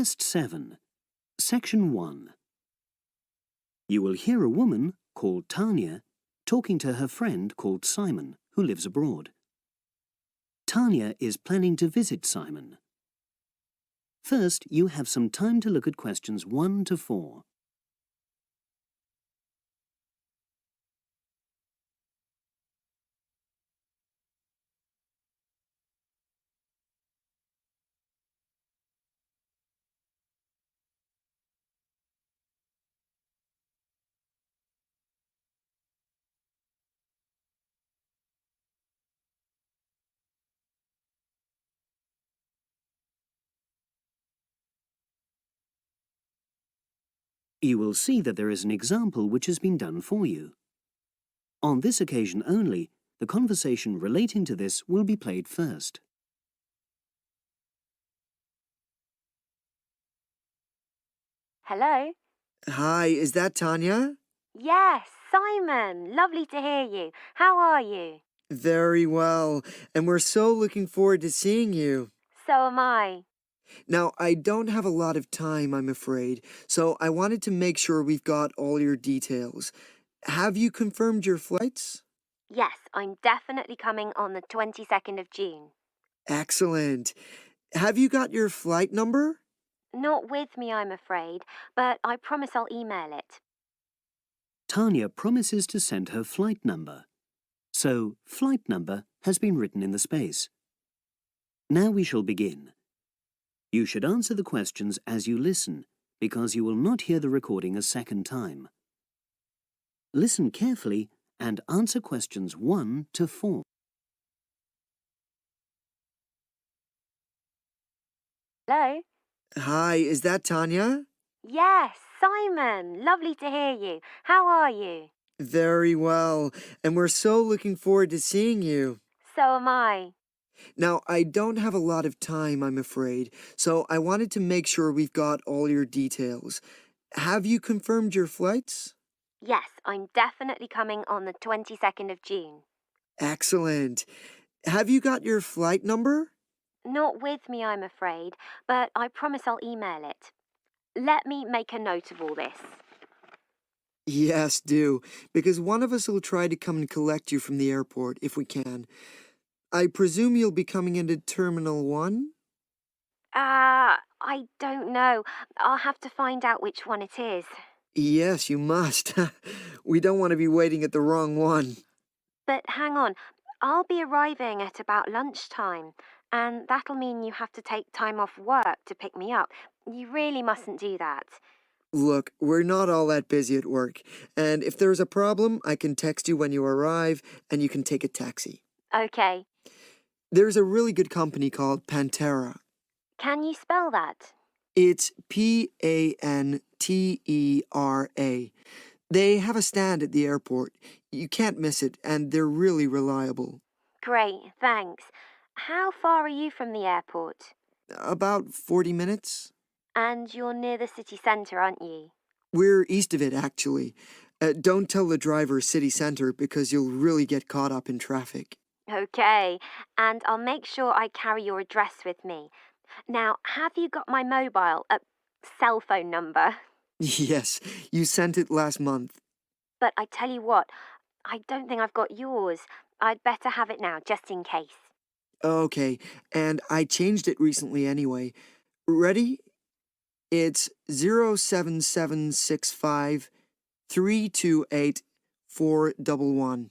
Test 7, Section 1. You will hear a woman called Tanya talking to her friend called Simon, who lives abroad. Tanya is planning to visit Simon. First, you have some time to look at questions 1 to 4. You will see that there is an example which has been done for you. On this occasion only, the conversation relating to this will be played first. Hello? Hi, is that Tanya? Yes, Simon. Lovely to hear you. How are you? Very well, and we're so looking forward to seeing you. So am I. Now, I don't have a lot of time, I'm afraid, so I wanted to make sure we've got all your details. Have you confirmed your flights? Yes, I'm definitely coming on the 22nd of June. Excellent. Have you got your flight number? Not with me, I'm afraid, but I promise I'll email it. Tanya promises to send her flight number. So, flight number has been written in the space. Now we shall begin. You should answer the questions as you listen, because you will not hear the recording a second time. Listen carefully and answer questions 1 to 4. Hello? Hi, is that Tanya? Yes, Simon. Lovely to hear you. How are you? Very well, and we're so looking forward to seeing you. So am I. Now, I don't have a lot of time, I'm afraid, so I wanted to make sure we've got all your details. Have you confirmed your flights? Yes, I'm definitely coming on the 22nd of June. Excellent. Have you got your flight number? Not with me, I'm afraid, but I promise I'll email it. Let me make a note of all this. Yes, do, because one of us will try to come and collect you from the airport if we can. I presume you'll be coming into Terminal 1? I don't know. I'll have to find out which one it is. Yes, you must. We don't want to be waiting at the wrong one. But hang on, I'll be arriving at about lunchtime, and that'll mean you have to take time off work to pick me up. You really mustn't do that. Look, we're not all that busy at work, and if there's a problem, I can text you when you arrive, and you can take a taxi. Okay. There's a really good company called Pantera. Can you spell that? It's Pantera. They have a stand at the airport. You can't miss it, and they're really reliable. Great, thanks. How far are you from the airport? About 40 minutes. And you're near the city centre, aren't you? We're east of it, actually. Don't tell the driver city centre because you'll really get caught up in traffic. Okay, and I'll make sure I carry your address with me. Now, have you got my mobile, cell phone number? Yes, you sent it last month. But I tell you what, I don't think I've got yours. I'd better have it now, just in case. Okay, and I changed it recently anyway. Ready? It's 07765 328 411.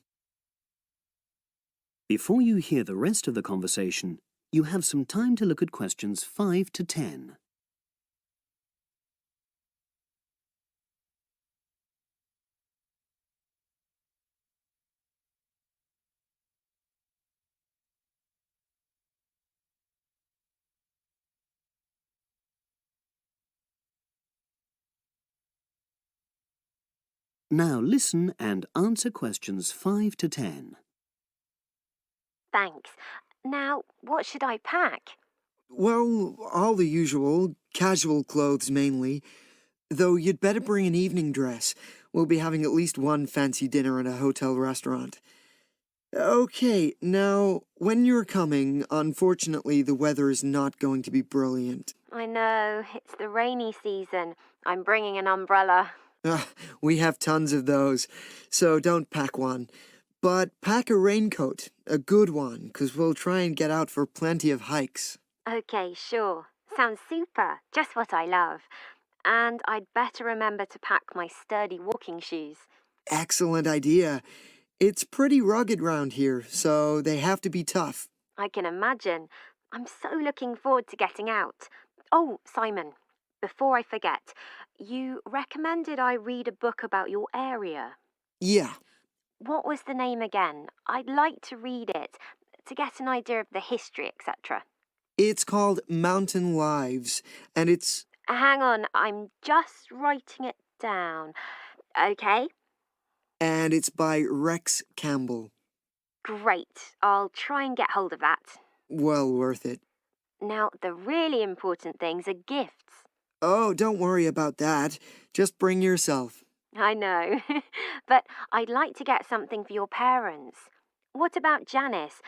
Before you hear the rest of the conversation, you have some time to look at questions 5 to 10. Now listen and answer questions 5 to 10. Thanks. Now, what should I pack? Well, all the usual, casual clothes mainly. Though you'd better bring an evening dress. We'll be having at least one fancy dinner in a hotel restaurant. Okay, now, when you're coming, unfortunately the weather is not going to be brilliant. I know, it's the rainy season. I'm bringing an umbrella. Ah, we have tons of those, so don't pack one. But pack a raincoat, a good one, 'cause we'll try and get out for plenty of hikes. Okay, sure. Sounds super. Just what I love. And I'd better remember to pack my sturdy walking shoes. Excellent idea. It's pretty rugged round here, so they have to be tough. I can imagine. I'm so looking forward to getting out. Oh, Simon, before I forget, you recommended I read a book about your area. Yeah, What was the name again? I'd like to read it to get an idea of the history, etc. it's called Mountain Lives, and it's... Hang on, I'm just writing it down. Okay, and it's by Rex Campbell. great. I'll try and get hold of that. Well worth it. Now, the really important things are gifts. Oh, don't worry about that. Just bring yourself. I know, but I'd like to get something for your parents. What about Janice?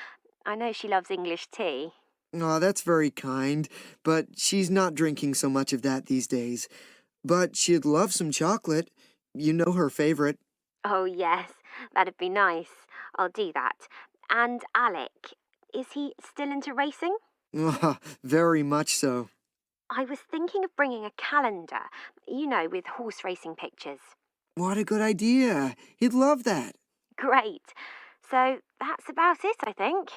I know she loves English tea. Oh, that's very kind, but she's not drinking so much of that these days. But she'd love some chocolate. You know her favorite. Oh, yes, that'd be nice. I'll do that. And Alec, is he still into racing? Very much so. I was thinking of bringing a calendar, with horse racing pictures. What a good idea. He'd love that. Great. So that's about it, I think.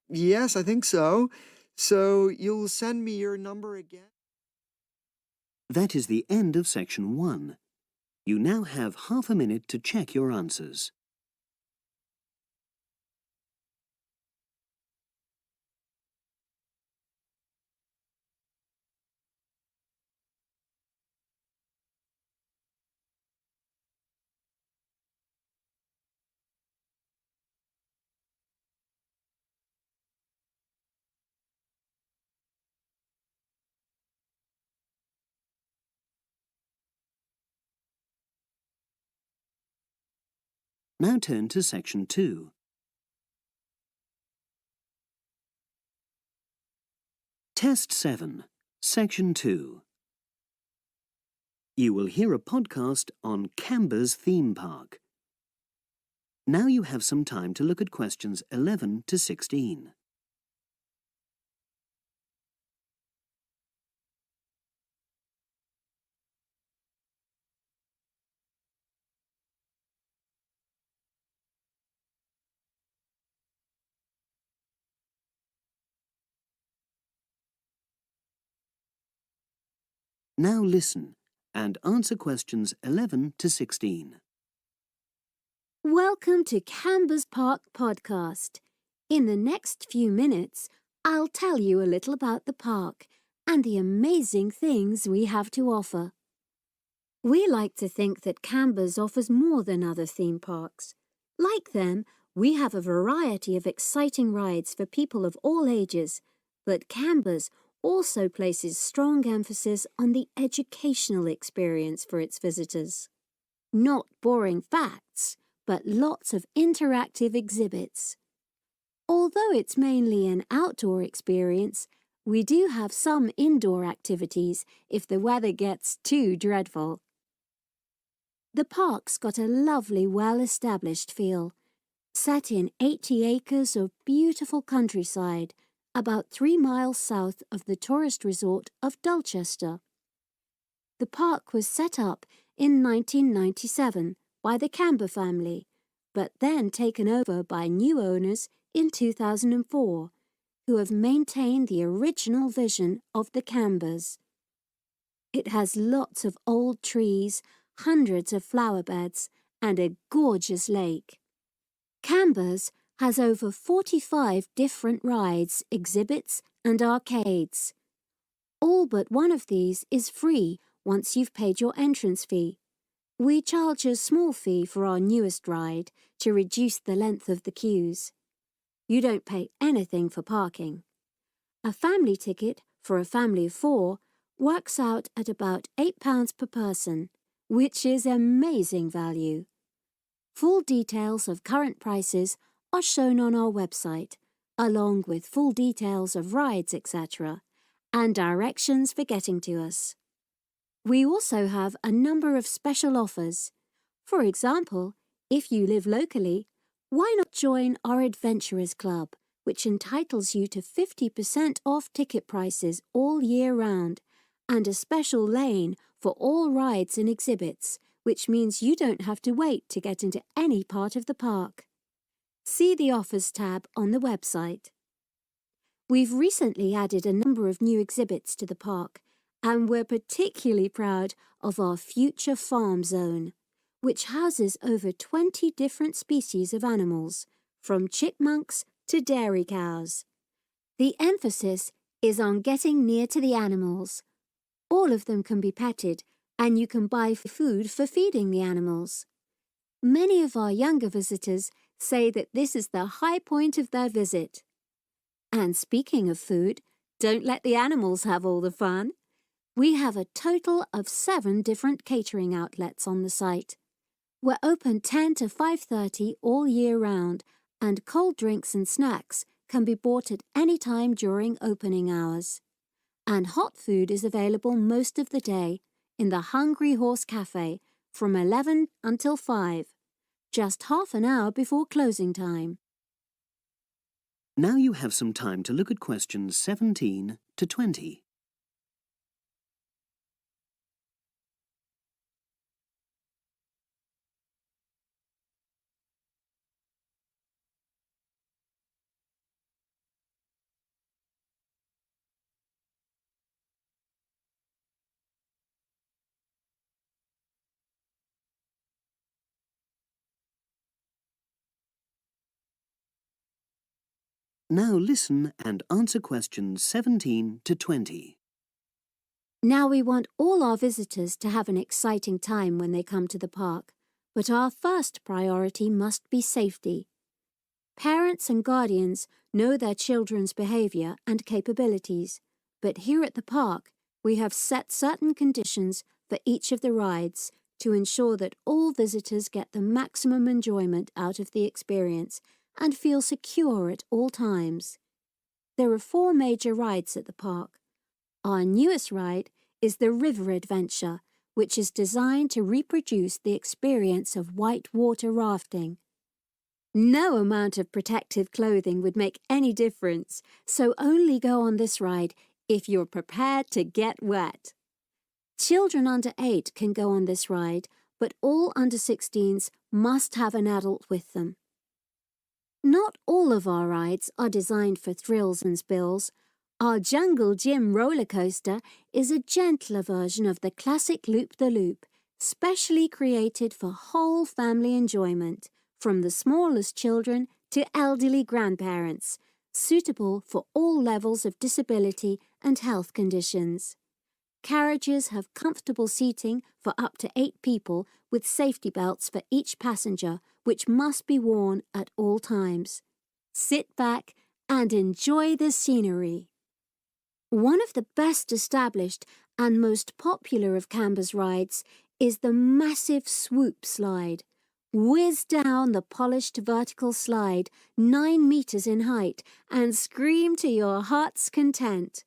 Yes, I think so. So you'll send me your number again? That is the end of section 1. You now have half a minute to check your answers. Now turn to section 2. Test 7, section 2. You will hear a podcast on Canberra's theme park. Now you have some time to look at questions 11 to 16. Now listen and answer questions 11 to 16. Welcome to Canberra's Park podcast. In the next few minutes, I'll tell you a little about the park and the amazing things we have to offer. We like to think that Canberra's offers more than other theme parks. Like them, we have a variety of exciting rides for people of all ages, but Canberra's also places strong emphasis on the educational experience for its visitors. Not boring facts, but lots of interactive exhibits. Although it's mainly an outdoor experience, we do have some indoor activities if the weather gets too dreadful. The park's got a lovely, well-established feel, set in 80 acres of beautiful countryside, about 3 miles south of the tourist resort of Dulchester. The park was set up in 1997 by the Canberra family, but then taken over by new owners in 2004, who have maintained the original vision of the Canberras. It has lots of old trees, hundreds of flower beds, and a gorgeous lake. Canberra's has over 45 different rides, exhibits, and arcades. All but one of these is free once you've paid your entrance fee. We charge a small fee for our newest ride to reduce the length of the queues. You don't pay anything for parking. A family ticket for a family of 4 works out at about £8 per person, which is amazing value. Full details of current prices are shown on our website, along with full details of rides, etc., and directions for getting to us. We also have a number of special offers. For example, if you live locally, why not join our Adventurers Club, which entitles you to 50% off ticket prices all year round, and a special lane for all rides and exhibits, which means you don't have to wait to get into any part of the park. See the Offers tab on the website. We've recently added a number of new exhibits to the park, and we're particularly proud of our Future Farm Zone, which houses over 20 different species of animals, from chipmunks to dairy cows. The emphasis is on getting near to the animals. All of them can be petted, and you can buy food for feeding the animals. Many of our younger visitors say that this is the high point of their visit. And speaking of food, don't let the animals have all the fun. We have a total of 7 different catering outlets on the site. We're open 10 to 5:30 all year round, and cold drinks and snacks can be bought at any time during opening hours. And hot food is available most of the day in the Hungry Horse Cafe from 11 until 5, just half an hour before closing time. Now you have some time to look at questions 17 to 20. Now listen and answer questions 17 to 20. Now we want all our visitors to have an exciting time when they come to the park, but our first priority must be safety. Parents and guardians know their children's behaviour and capabilities, but here at the park we have set certain conditions for each of the rides to ensure that all visitors get the maximum enjoyment out of the experience and feel secure at all times. There are 4 major rides at the park. Our newest ride is the River Adventure, which is designed to reproduce the experience of whitewater rafting. No amount of protective clothing would make any difference, so only go on this ride if you're prepared to get wet. Children under 8 can go on this ride, but all under 16s must have an adult with them. Not all of our rides are designed for thrills and spills. Our Jungle Gym roller coaster is a gentler version of the classic Loop-the-Loop, specially created for whole family enjoyment, from the smallest children to elderly grandparents, suitable for all levels of disability and health conditions. Carriages have comfortable seating for up to 8 people with safety belts for each passenger, which must be worn at all times. Sit back and enjoy the scenery. One of the best established and most popular of Canberra's rides is the massive swoop slide. Whiz down the polished vertical slide 9 meters in height and scream to your heart's content.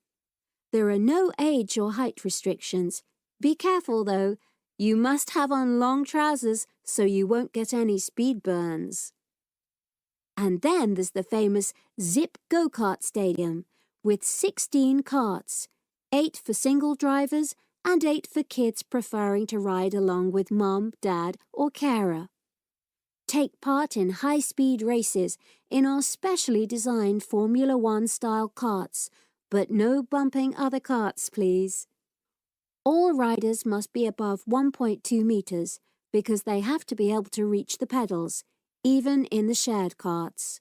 There are no age or height restrictions. Be careful though, you must have on long trousers so you won't get any speed burns. And then there's the famous Zip Go-Kart Stadium with 16 karts, 8 for single drivers and 8 for kids preferring to ride along with mum, dad or carer. Take part in high-speed races in our specially designed Formula 1 style karts, but no bumping other karts, please. All riders must be above 1.2 meters because they have to be able to reach the pedals, even in the shared karts.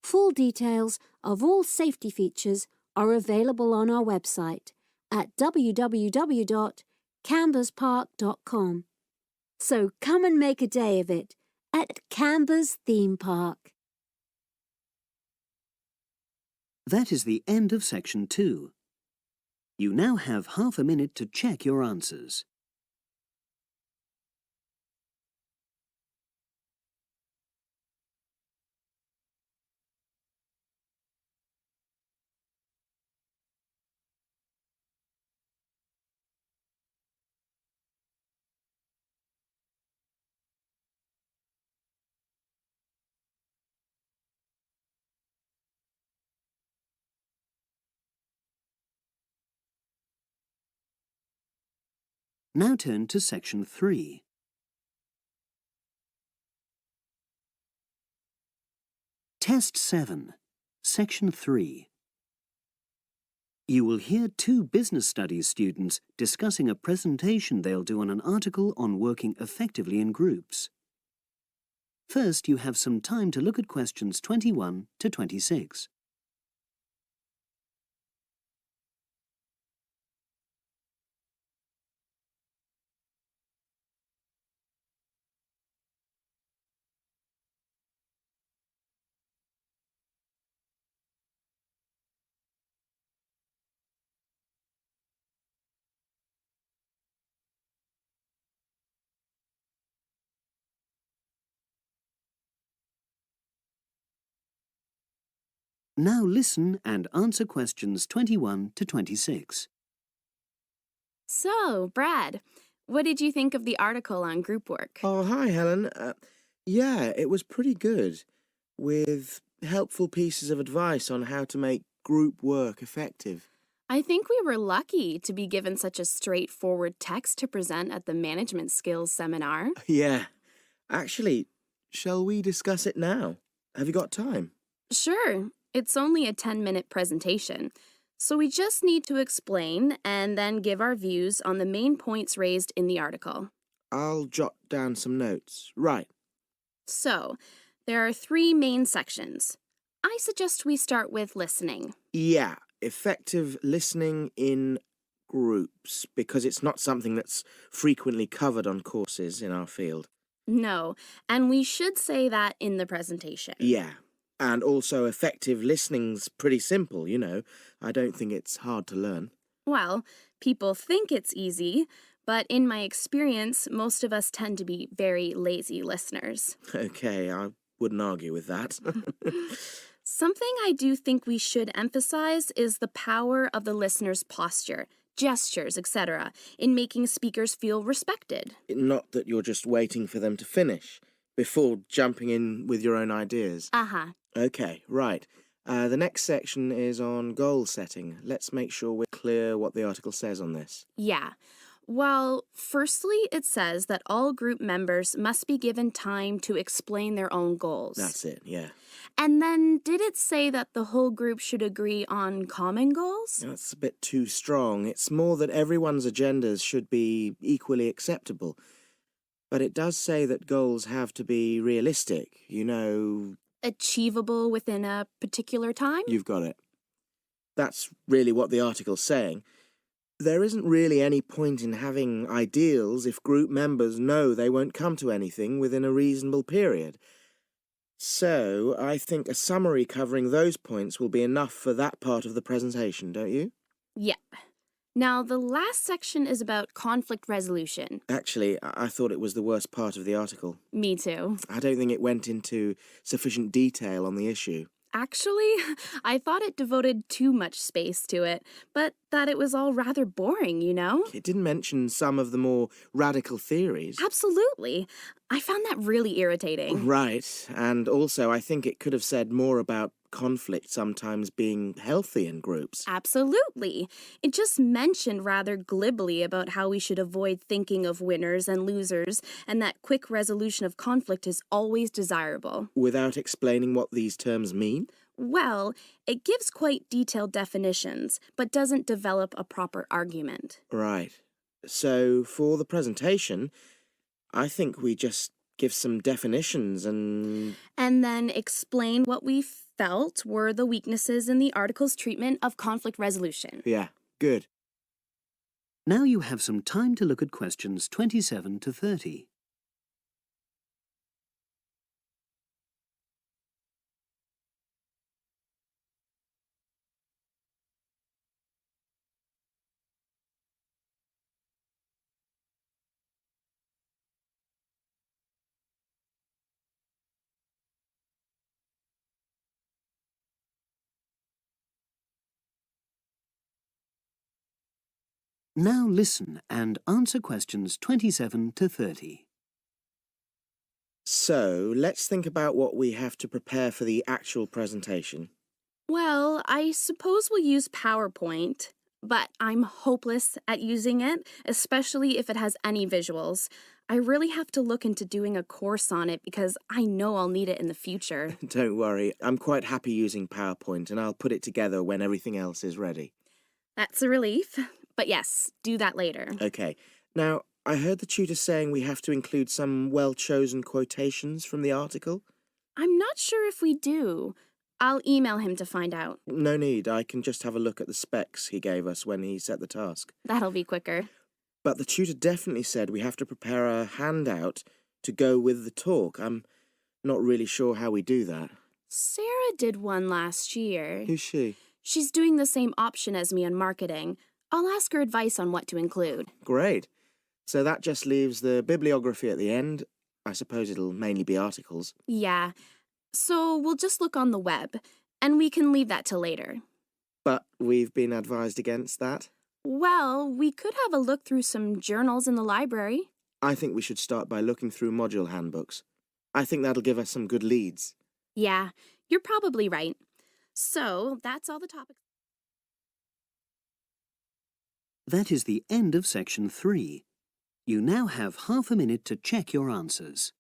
Full details of all safety features are available on our website at www.camberspark.com. So come and make a day of it at Canberra's Theme Park. That is the end of section 2. You now have half a minute to check your answers. Now turn to section 3. Test 7, section 3. You will hear 2 business studies students discussing a presentation they'll do on an article on working effectively in groups. First, you have some time to look at questions 21 to 26. Now listen and answer questions 21 to 26. So, Brad, what did you think of the article on group work? Oh, hi, Helen. Yeah, it was pretty good, with helpful pieces of advice on how to make group work effective. I think we were lucky to be given such a straightforward text to present at the management skills seminar. Yeah. Actually, shall we discuss it now? Have you got time? Sure, it's only a 10-minute presentation, so we just need to explain and then give our views on the main points raised in the article. I'll jot down some notes. Right. So, there are 3 main sections. I suggest we start with listening. Yeah, effective listening in groups, because it's not something that's frequently covered on courses in our field. No, and we should say that in the presentation. Yeah. And also effective listening's pretty simple, you know. I don't think it's hard to learn. Well, people think it's easy, but in my experience, most of us tend to be very lazy listeners. Okay, I wouldn't argue with that. Something I do think we should emphasize is the power of the listener's posture, gestures, etc., in making speakers feel respected. Not that you're just waiting for them to finish before jumping in with your own ideas. Uh-huh. Okay, right. The next section is on goal setting. Let's make sure we're clear what the article says on this. Yeah. Well, firstly, it says that all group members must be given time to explain their own goals. That's it, yeah. And then, did it say that the whole group should agree on common goals? That's a bit too strong. It's more that everyone's agendas should be equally acceptable. But it does say that goals have to be realistic, you know. Achievable within a particular time? You've got it. That's really what the article's saying. There isn't really any point in having ideals if group members know they won't come to anything within a reasonable period. So, I think a summary covering those points will be enough for that part of the presentation, don't you? Yep. Now, the last section is about conflict resolution. Actually, I thought it was the worst part of the article. Me too. I don't think it went into sufficient detail on the issue. Actually, I thought it devoted too much space to it, but that it was all rather boring, you know? It didn't mention some of the more radical theories. Absolutely. I found that really irritating. Right, and also I think it could have said more about conflict sometimes being healthy in groups. Absolutely. It just mentioned rather glibly about how we should avoid thinking of winners and losers, and that quick resolution of conflict is always desirable. Without explaining what these terms mean? Well, it gives quite detailed definitions, but doesn't develop a proper argument. Right. So, for the presentation, I think we just give some definitions and then explain what we felt were the weaknesses in the article's treatment of conflict resolution. Yeah, good. Now you have some time to look at questions 27 to 30. Now listen and answer questions 27 to 30. So, let's think about what we have to prepare for the actual presentation. Well, I suppose we'll use PowerPoint, but I'm hopeless at using it, especially if it has any visuals. I really have to look into doing a course on it because I know I'll need it in the future. Don't worry, I'm quite happy using PowerPoint and I'll put it together when everything else is ready. That's a relief. But yes, do that later. Okay. Now, I heard the tutor saying we have to include some well-chosen quotations from the article. I'm not sure if we do. I'll email him to find out. No need, I can just have a look at the specs he gave us when he set the task. That'll be quicker. But the tutor definitely said we have to prepare a handout to go with the talk. I'm not really sure how we do that. Sarah did one last year. Who's she? She's doing the same option as me on marketing. I'll ask her advice on what to include. Great. So that just leaves the bibliography at the end. I suppose it'll mainly be articles. Yeah. So we'll just look on the web, and we can leave that till later. But we've been advised against that. Well, we could have a look through some journals in the library. I think we should start by looking through module handbooks. I think that'll give us some good leads. Yeah, you're probably right. So that's all the topics. That is the end of section 3. You now have half a minute to check your answers.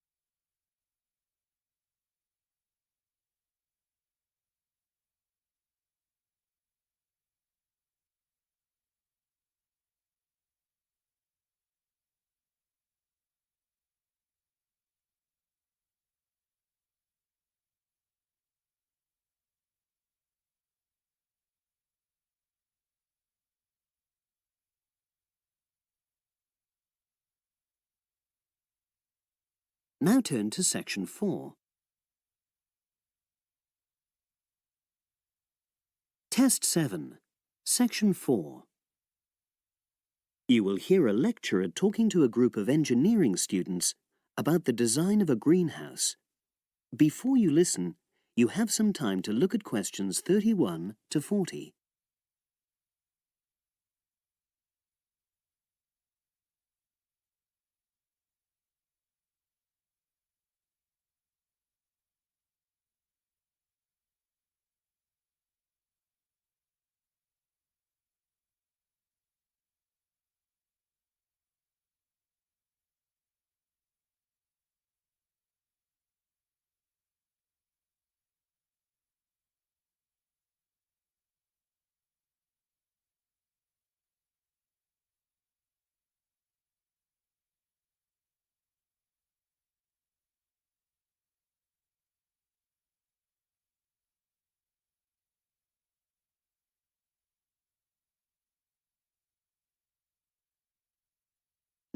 Now turn to section 4. Test 7, section 4. You will hear a lecturer talking to a group of engineering students about the design of a greenhouse. Before you listen, you have some time to look at questions 31 to 40.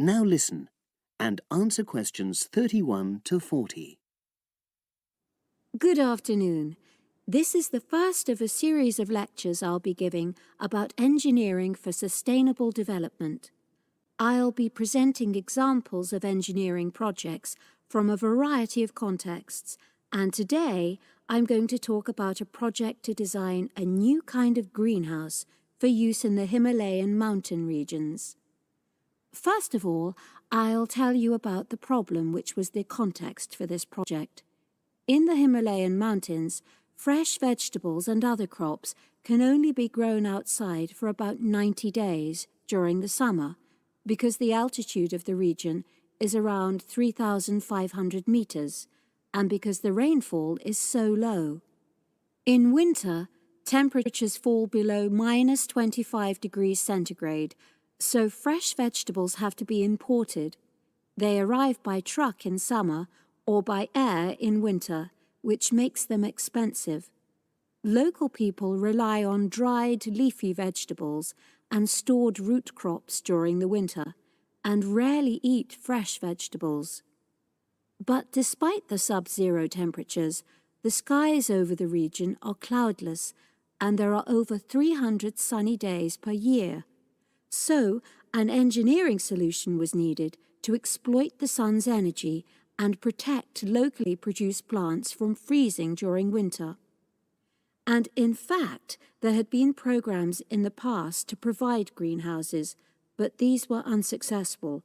Now listen and answer questions 31 to 40. Good afternoon. This is the first of a series of lectures I'll be giving about engineering for sustainable development. I'll be presenting examples of engineering projects from a variety of contexts, and today I'm going to talk about a project to design a new kind of greenhouse for use in the Himalayan mountain regions. First of all, I'll tell you about the problem which was the context for this project. In the Himalayan mountains, fresh vegetables and other crops can only be grown outside for about 90 days during the summer, because the altitude of the region is around 3,500 meters, and because the rainfall is so low. In winter, temperatures fall below minus 25 degrees centigrade, so fresh vegetables have to be imported. They arrive by truck in summer or by air in winter, which makes them expensive. Local people rely on dried leafy vegetables and stored root crops during the winter, and rarely eat fresh vegetables. But despite the sub-zero temperatures, the skies over the region are cloudless, and there are over 300 sunny days per year. So, an engineering solution was needed to exploit the sun's energy and protect locally produced plants from freezing during winter. And in fact, there had been programs in the past to provide greenhouses, but these were unsuccessful.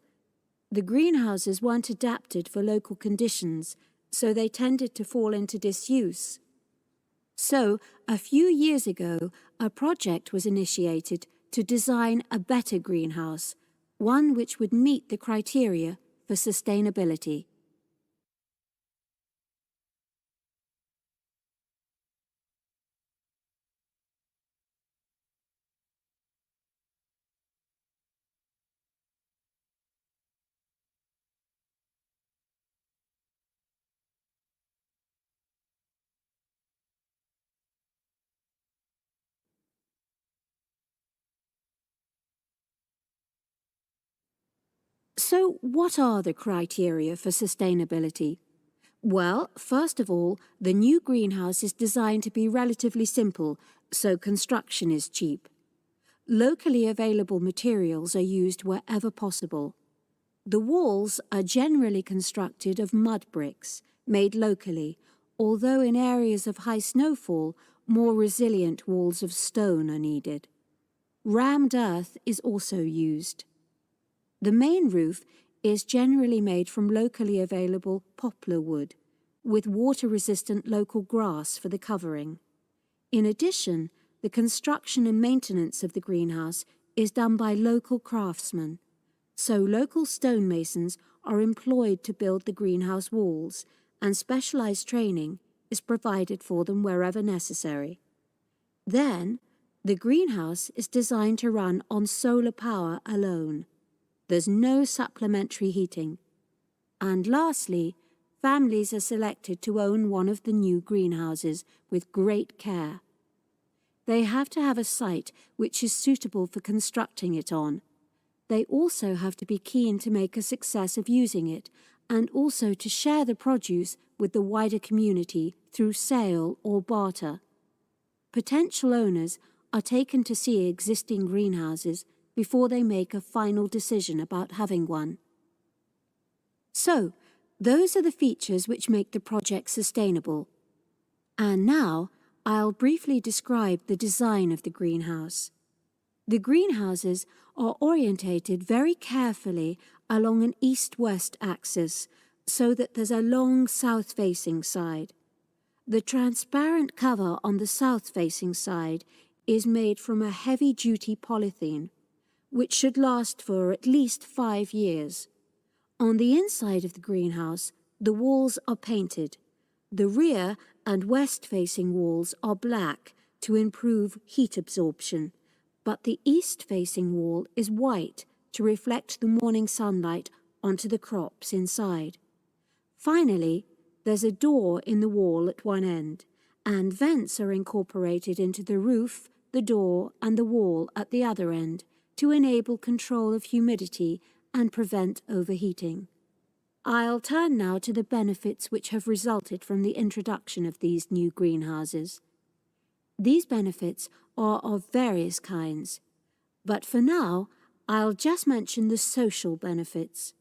The greenhouses weren't adapted for local conditions, so they tended to fall into disuse. So, a few years ago, a project was initiated to design a better greenhouse, one which would meet the criteria for sustainability. So, what are the criteria for sustainability? Well, first of all, the new greenhouse is designed to be relatively simple, so construction is cheap. Locally available materials are used wherever possible. The walls are generally constructed of mud bricks, made locally, although in areas of high snowfall, more resilient walls of stone are needed. Rammed earth is also used. The main roof is generally made from locally available poplar wood, with water-resistant local grass for the covering. In addition, the construction and maintenance of the greenhouse is done by local craftsmen, so local stonemasons are employed to build the greenhouse walls, and specialized training is provided for them wherever necessary. Then, the greenhouse is designed to run on solar power alone. There's no supplementary heating. And lastly, families are selected to own one of the new greenhouses with great care. They have to have a site which is suitable for constructing it on. They also have to be keen to make a success of using it, and also to share the produce with the wider community through sale or barter. Potential owners are taken to see existing greenhouses before they make a final decision about having one. So, those are the features which make the project sustainable. And now, I'll briefly describe the design of the greenhouse. The greenhouses are orientated very carefully along an east-west axis, so that there's a long south-facing side. The transparent cover on the south-facing side is made from a heavy-duty polythene, which should last for at least 5 years. On the inside of the greenhouse, the walls are painted. The rear and west-facing walls are black to improve heat absorption, but the east-facing wall is white to reflect the morning sunlight onto the crops inside. Finally, there's a door in the wall at one end, and vents are incorporated into the roof, the door, and the wall at the other end, to enable control of humidity and prevent overheating. I'll turn now to the benefits which have resulted from the introduction of these new greenhouses. These benefits are of various kinds, but for now, I'll just mention the social benefits.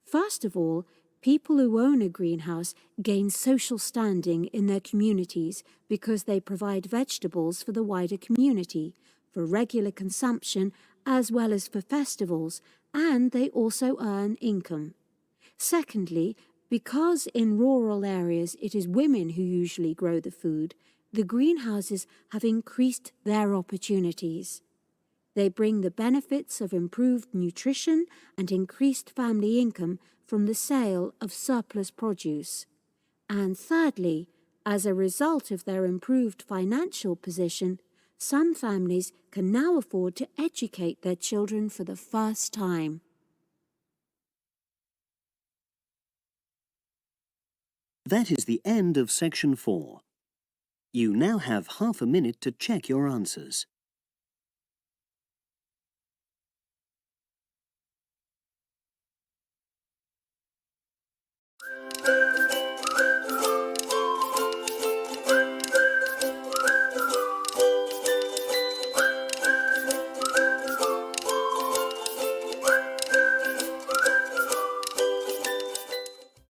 First of all, people who own a greenhouse gain social standing in their communities because they provide vegetables for the wider community, for regular consumption as well as for festivals, and they also earn income. Secondly, because in rural areas it is women who usually grow the food, the greenhouses have increased their opportunities. They bring the benefits of improved nutrition and increased family income from the sale of surplus produce. And thirdly, as a result of their improved financial position, some families can now afford to educate their children for the first time. That is the end of section 4. You now have half a minute to check your answers.